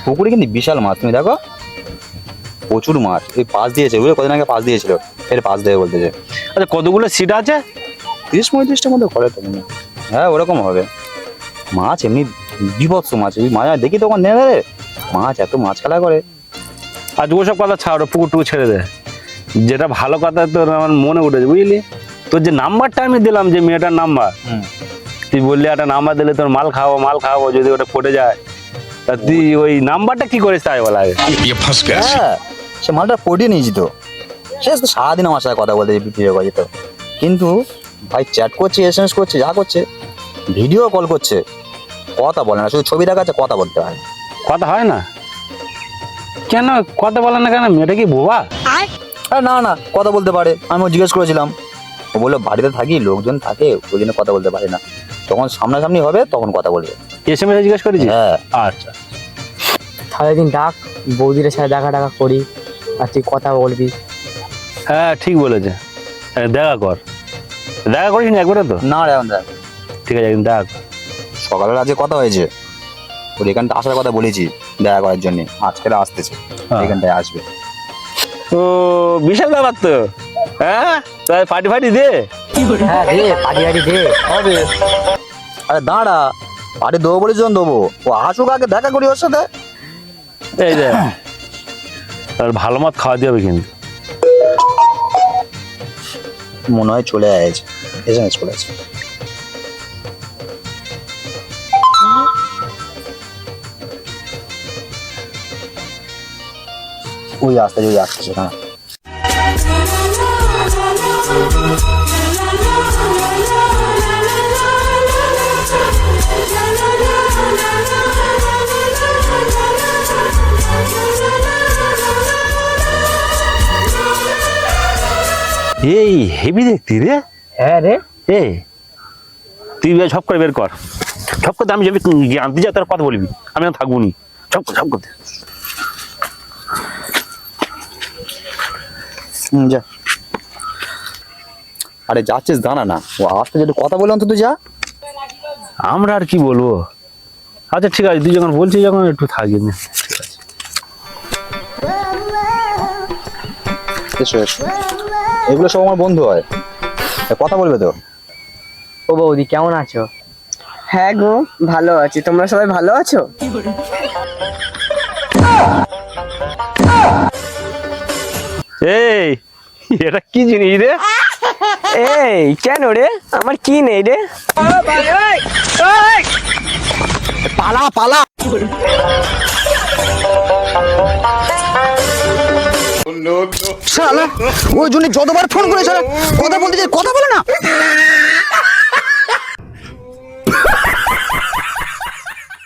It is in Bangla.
পুকুরে কিন্তু বিশাল মাছ, তুমি দেখো প্রচুর মাছ। এই পাশ দিয়েছে বুঝলে, কদিন আগে পাশ দিয়েছিল, ফের পাশ দেবে বলতেছে। আচ্ছা কতগুলো সিট আছে? 30-35টার মধ্যে করে তো মনে হয়। হ্যাঁ ওরকম হবে। মাছ এমনি বিভৎস মাছ, এই মাছ দেখি তখন নেবে রে, মাছ এত মাছ খেলা করে। আজ ওসব কথা ছাড়, পুকুর টুকু ছেড়ে দে। যেটা ভালো কথা তোর আমার মনে উঠেছে বুঝলি, তোর যে নাম্বারটা আমি দিলাম, যে মেয়েটার নাম্বার, তুই বললি একটা নাম্বার দিলে তোর মাল খাওয়াবো যদি ওটা পড়ে যায়, তা তুই ওই নাম্বারটা কি করিস তাই বলা আগে। হ্যাঁ সে মালটা পটিয়ে নিয়েছি তো, সে তো সারাদিন আমার সাথে কথা বলতে ভিডিও কল যেত, কিন্তু ভাই চ্যাট করছে, SMS করছে, যা করছে, ভিডিও কল করছে, কথা বলে না, শুধু ছবি দেখাচ্ছে, কথা বলতে হয়। কথা হয় না কেন? কথা বলে না কেন? মেয়েটা কি বোবা? আরে না না, কথা বলতে পারে। আমি জিজ্ঞেস করেছিলাম, ও বললো বাড়িতে থাকি, লোকজন থাকে, ওই জন্য কথা বলতে পারে না, যখন সামনাসামনি হবে তখন কথা বলবে। SMS জিজ্ঞেস করেছি? হ্যাঁ। আচ্ছা তাহলে একদিন ডাক, বৌদির সাথে দেখা করি, আর তুই কথা বলবি। হ্যাঁ ঠিক বলেছে, দেখা করিস না একবারে তো? না রে এখন দেখ, ঠিক আছে একদিন দেখা কর। সকালের আজকে কথা হয়েছে, ওর এখানটা আসার কথা বলেছি দেখা করার জন্য, আজকে আসতেছে, এখানটায় আসবে। ও বিশাল ব্যাপার তো। হ্যাঁ তাই পার্টি দে। হ্যাঁ রে, পাটি দে। হবে। আরে দাঁড়া, পার্টি দেবো বলেছি যখন দেবো, ও আসুক আগে, দেখা করি ওর সাথে। এই যে আর ভালো মত খাওয়া দিয়ে হবে কিন্তু। মনে হয় চলে আসছে, SMS করেছে। ওই আসতেছে না। এই হেভি দেখতি রে। হ্যাঁ রে, এ তুই সব করে বের কর, সব করতে আমি যাবি আনতে যা, তার কথা বলবি, আমি আর থাকবো নি, সব করতে। যা। আরে যাচ্ছিস দাঁড়া না, ও আসতে যেটা কথা বলে অন্তত যা। আমরা আর কি বলবো। আচ্ছা ঠিক আছে, তুই যখন বলছিস যখন একটু থাকি না, ঠিক আছে। এসো এসো, এগুলো সব আমার বন্ধু হয়, কথা বলবে তো। ও বৌদি কেমন আছো? হ্যাঁ গো ভালো আছি, তোমরা সবাই ভালো আছো? এই এটা কি জিনিস রে? এই কেন রে, আমার কি নেই রে? পালা পালা। শালা ওই জন্য যতবার ফোন করেছে, কথা বলতে চাই, কথা বলে না।